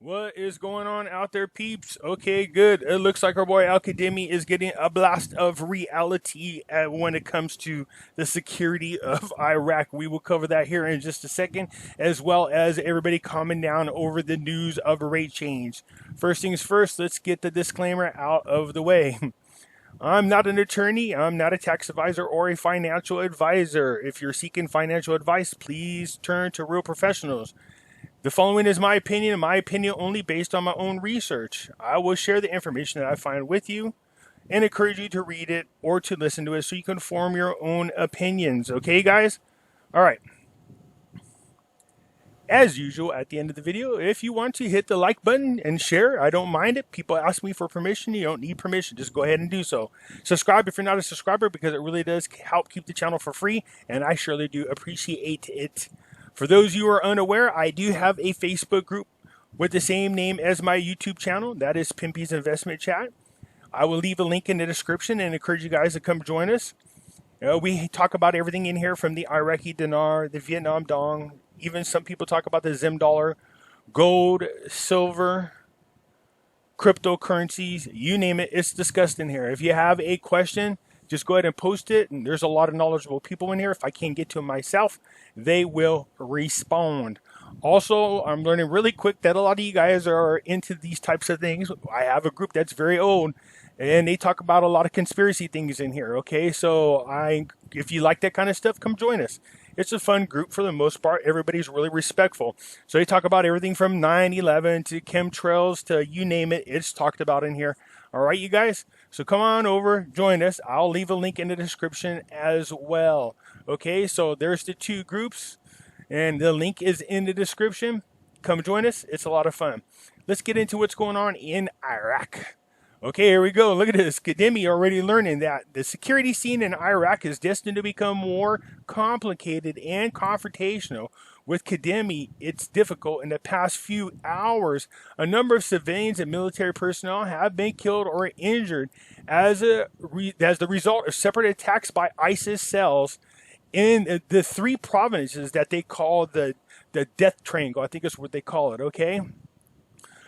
What is going on out there, peeps? Okay, good. It looks like our boy Kazemi is getting a blast of reality when it comes to the security of Iraq. We will cover that here in just a second, as well as everybody calming down over the news of a rate change. First things first, let's get the disclaimer out of the way. I'm not an attorney, I'm not a tax advisor or a financial advisor. If you're seeking financial advice, please turn to real professionals. The following is my opinion only based on my own research. I will share the information that I find with you and encourage you to read it or to listen to it so you can form your own opinions. Okay, guys? All right. As usual, at the end of the video, if you want to hit the like button and share, I don't mind it. People ask me for permission. You don't need permission. Just go ahead and do so. Subscribe if you're not a subscriber because it really does help keep the channel for free, and I surely do appreciate it. For those you are unaware, I do have a Facebook group with the same name as my YouTube channel. That is Pimpy's Investment Chat. I will leave a link in the description and encourage you guys to come join us. We talk about everything in here from the Iraqi dinar, the Vietnam dong, even some people talk about the Zim dollar, gold, silver, cryptocurrencies, you name it, it's discussed in here. If you have a question, just go ahead and post it. And there's a lot of knowledgeable people in here. If I can't get to them myself, they will respond. Also, I'm learning really quick that a lot of you guys are into these types of things. I have a group that's very old, and they talk about a lot of conspiracy things in here. Okay, so if you like that kind of stuff, come join us. It's a fun group for the most part. Everybody's really respectful. So they talk about everything from 9/11 to chemtrails to you name it. It's talked about in here. All right, you guys. So come on over, join us. I'll leave a link in the description as well. Okay, so there's the two groups, and the link is in the description. Come join us. It's a lot of fun. Let's get into what's going on in Iraq. Okay, here we go. Look at this. Kazemi already learning that the security scene in Iraq is destined to become more complicated and confrontational. With Kazemi, it's difficult. In the past few hours, a number of civilians and military personnel have been killed or injured as the result of separate attacks by ISIS cells in the three provinces that they call the Death Triangle. I think that's what they call it, okay?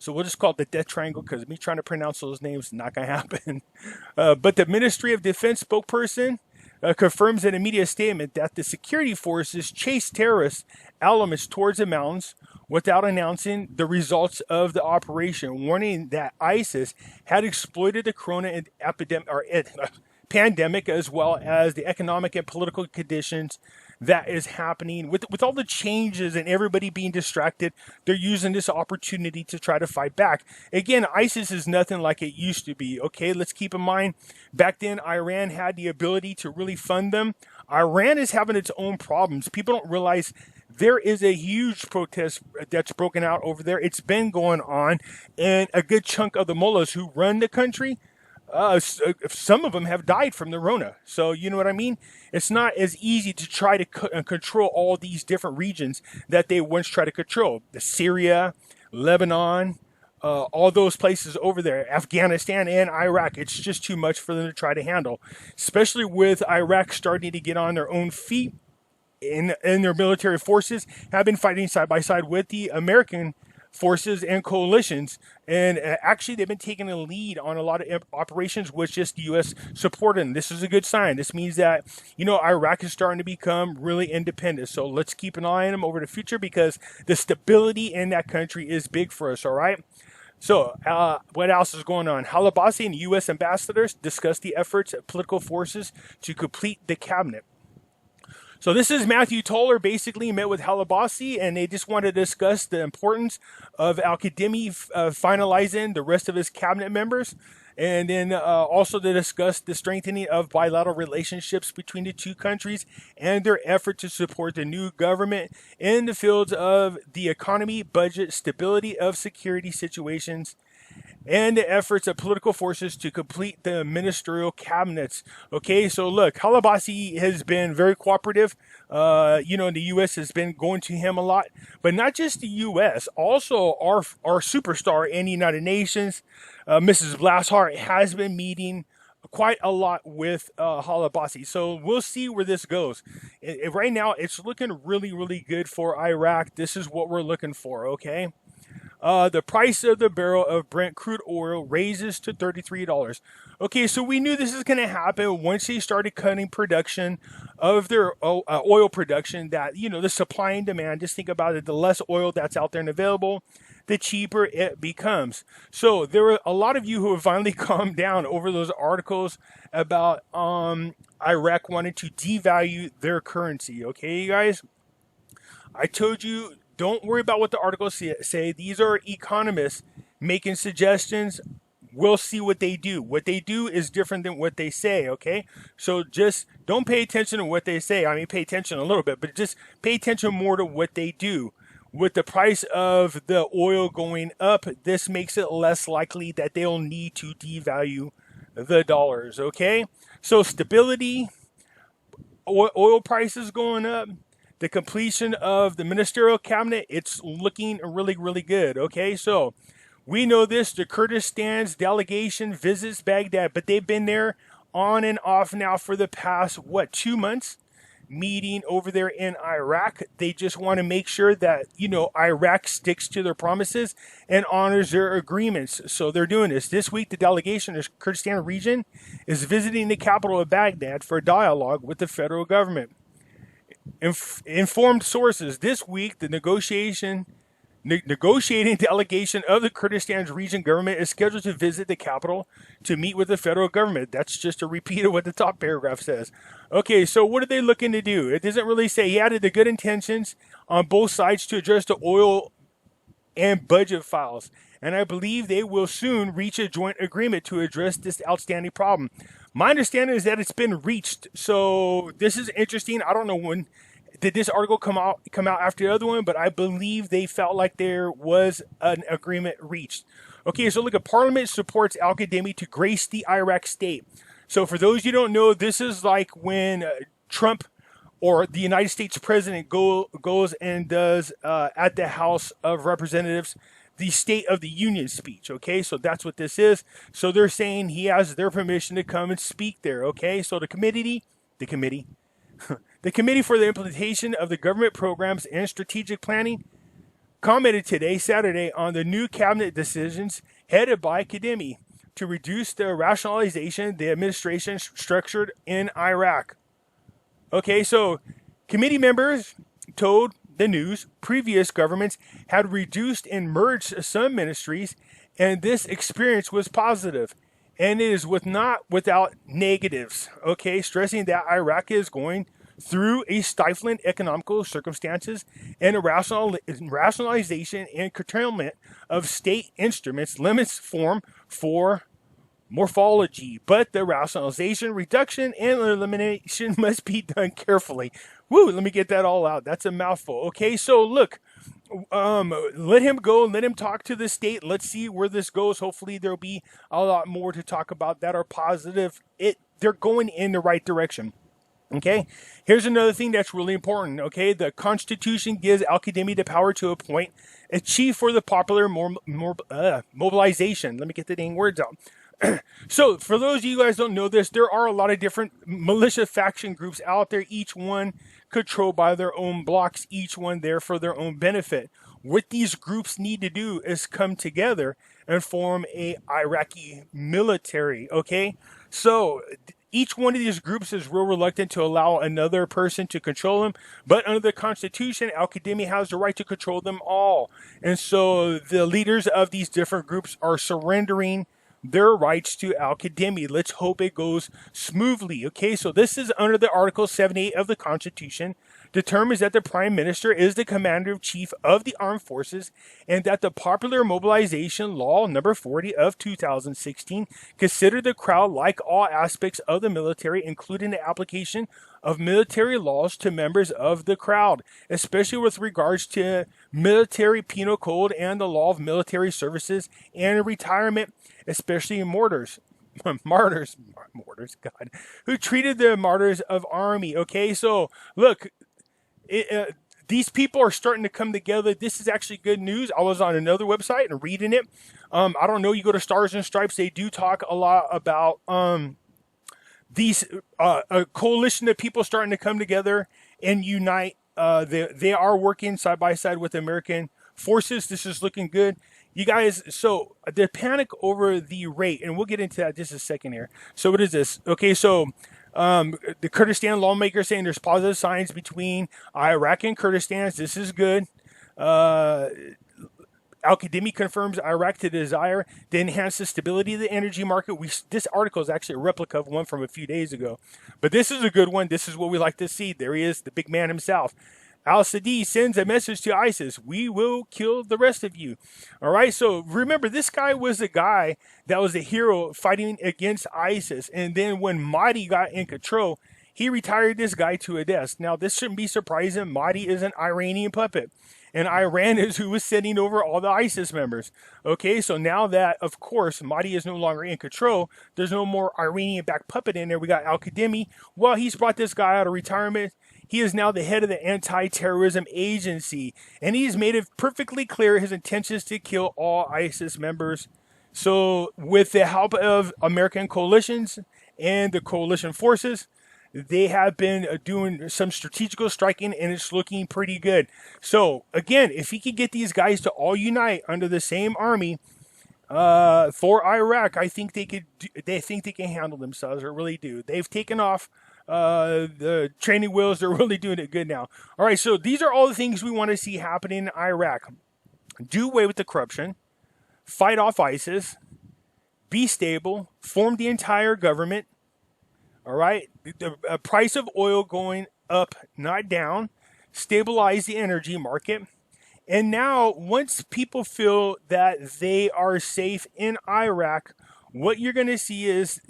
So we'll just call it the Death Triangle because me trying to pronounce those names is not going to happen. But the Ministry of Defense spokesperson confirms in a media statement that the security forces chased terrorist elements towards the mountains without announcing the results of the operation, warning that ISIS had exploited the corona pandemic as well as the economic and political conditions that is happening with all the changes and everybody being distracted. They're using this opportunity to try to fight back. Again, ISIS is nothing like it used to be. Okay, let's keep in mind, back then Iran had the ability to really fund them. Iran is having its own problems. People don't realize there is a huge protest that's broken out over there. It's been going on, and a good chunk of the mullahs who run the country, some of them have died from the Rona. So you know what I mean? It's not as easy to try to control all these different regions that they once tried to control. The Syria, Lebanon, all those places over there, Afghanistan and Iraq. It's just too much for them to try to handle, especially with Iraq starting to get on their own feet in their military forces, have been fighting side by side with the American forces and coalitions, and actually they've been taking a lead on a lot of operations with just the U.S. supporting. This is a good sign. This means that, you know, Iraq is starting to become really independent. So let's keep an eye on them over the future because the stability in that country is big for us. All right. So what else is going on? Halabasi and U.S. ambassadors discussed the efforts of political forces to complete the cabinet. So this is Matthew Toller basically met with Halabasi, and they just wanted to discuss the importance of Kazemi finalizing the rest of his cabinet members, and then also to discuss the strengthening of bilateral relationships between the two countries and their effort to support the new government in the fields of the economy, budget, stability of security situations, and the efforts of political forces to complete the ministerial cabinets. Okay, so look, Halabasi has been very cooperative. You know, the U.S. has been going to him a lot, but not just the U.S., also our superstar in the United Nations, Mrs. Blashart, has been meeting quite a lot with Halabasi. So we'll see where this goes. Right now, it's looking really, really good for Iraq. This is what we're looking for, okay? The price of the barrel of Brent crude oil raises to $33. Okay, so we knew this is going to happen once they started cutting production of their oil production. That, the supply and demand, just think about it, the less oil that's out there and available, the cheaper it becomes. So there were a lot of you who have finally calmed down over those articles about Iraq wanting to devalue their currency. Okay, you guys? I told you, don't worry about what the articles say. These are economists making suggestions. We'll see what they do. What they do is different than what they say, okay? So just don't pay attention to what they say. I mean, pay attention a little bit, but just pay attention more to what they do. With the price of the oil going up, this makes it less likely that they'll need to devalue the dollars, okay? So stability, oil prices going up, the completion of the ministerial cabinet, it's looking really, really good, okay? So we know this, the Kurdistan's delegation visits Baghdad, but they've been there on and off now for the past, 2 months? Meeting over there in Iraq. They just want to make sure that, Iraq sticks to their promises and honors their agreements. So they're doing this. This week, the delegation of the Kurdistan region is visiting the capital of Baghdad for a dialogue with the federal government. Informed sources, this week, the negotiating delegation of the Kurdistan's region government is scheduled to visit the capital to meet with the federal government. That's just a repeat of what the top paragraph says. Okay, so what are they looking to do? It doesn't really say. He added the good intentions on both sides to address the oil and budget files. And I believe they will soon reach a joint agreement to address this outstanding problem. My understanding is that it's been reached. So this is interesting. I don't know when did this article come out after the other one, but I believe they felt like there was an agreement reached. Okay, so look at Parliament supports Al-Kazemi to grace the Iraq state. So for those you don't know, this is like when Trump or the United States president goes and does at the House of Representatives the State of the Union speech. Okay, so that's what this is. So they're saying he has their permission to come and speak there. Okay, so the committee the Committee for the Implementation of the Government Programs and Strategic Planning commented today, Saturday, on the new cabinet decisions headed by Kazemi to reduce the rationalization the administration structured in Iraq. Okay, so committee members told the news previous governments had reduced and merged some ministries, and this experience was positive. And it is not without negatives, okay, stressing that Iraq is going through a stifling economical circumstances and a rationalization and curtailment of state instruments limits form for morphology, but the rationalization, reduction, and elimination must be done carefully. Woo, let me get that all out. That's a mouthful. Okay, so look, let him go, let him talk to the state. Let's see where this goes. Hopefully there'll be a lot more to talk about that are positive. They're going in the right direction. Okay, here's another thing that's really important. Okay, the Constitution gives Al-Kazemi the power to appoint a chief for the popular mobilization. Let me get the dang words out. So, for those of you guys don't know this, there are a lot of different militia faction groups out there, each one controlled by their own blocks, each one there for their own benefit. What these groups need to do is come together and form a Iraqi military, okay? So, each one of these groups is real reluctant to allow another person to control them, but under the Constitution, Al-Kazemi has the right to control them all. And so, the leaders of these different groups are surrendering their rights to Al-Kazemi. Let's hope it goes smoothly. Okay, so this is under the Article 78 of the Constitution, determines that the Prime Minister is the Commander-in-Chief of the Armed Forces, and that the Popular Mobilization Law number 40 of 2016 considered the crowd like all aspects of the military, including the application of military laws to members of the crowd, especially with regards to military penal code and the law of military services and retirement, especially in martyrs, God, who treated the martyrs of army. Okay, so look, these people are starting to come together. This is actually good news. I was on another website and reading it. I don't know, you go to Stars and Stripes, they do talk a lot about these a coalition of people starting to come together and unite. They are working side by side with American forces. This is looking good. You guys, so the panic over the rate, and we'll get into that just a second here. So what is this? Okay, so the Kurdistan lawmakers saying there's positive signs between Iraq and Kurdistan. This is good. Kazemi confirms Iraq to desire to enhance the stability of the energy market. This article is actually a replica of one from a few days ago, but this is a good one. This is what we like to see. There he is, the big man himself. Al-Sadi sends a message to ISIS. We will kill the rest of you. All right. So remember, this guy was the guy that was a hero fighting against ISIS. And then when Mahdi got in control, he retired this guy to a desk. Now, this shouldn't be surprising. Mahdi is an Iranian puppet. And Iran is who was sending over all the ISIS members. Okay, so now that, of course, Mahdi is no longer in control, there's no more Iranian-backed puppet in there. We got Al-Khatami. Well, he's brought this guy out of retirement. He is now the head of the anti-terrorism agency, and he's made it perfectly clear his intentions to kill all ISIS members. So with the help of American coalitions and the coalition forces, they have been doing some strategical striking, and it's looking pretty good. So again, if he could get these guys to all unite under the same army for Iraq, I think they could. They think they can handle themselves. They really do. They've taken off the training wheels. They're really doing it good now. All right, so these are all the things we want to see happening in Iraq. Do away with the corruption, fight off ISIS, be stable, form the entire government. All right, the price of oil going up, not down, stabilize the energy market. And now, once people feel that they are safe in Iraq, what you're going to see is,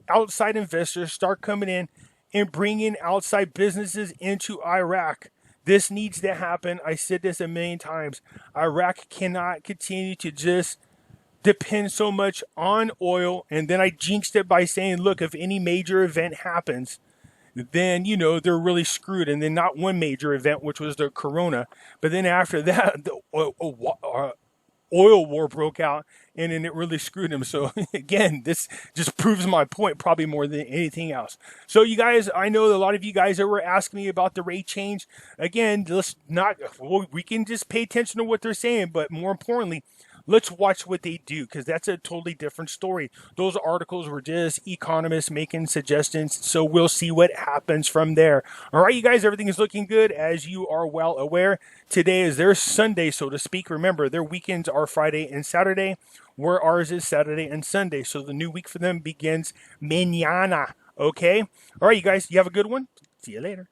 outside investors start coming in and bringing outside businesses into Iraq. This needs to happen. I said this a million times. Iraq cannot continue to just depend so much on oil. And then I jinxed it by saying, look, if any major event happens, then, they're really screwed. And then not one major event, which was the corona. But then after that, the oil war broke out, and then it really screwed them. So again, this just proves my point probably more than anything else. So you guys, I know a lot of you guys that were asking me about the rate change. Again, we can just pay attention to what they're saying, but more importantly, let's watch what they do, because that's a totally different story. Those articles were just economists making suggestions, so we'll see what happens from there. All right, you guys, everything is looking good, as you are well aware. Today is their Sunday, so to speak. Remember, their weekends are Friday and Saturday, where ours is Saturday and Sunday. So the new week for them begins mañana, okay? All right, you guys, you have a good one. See you later.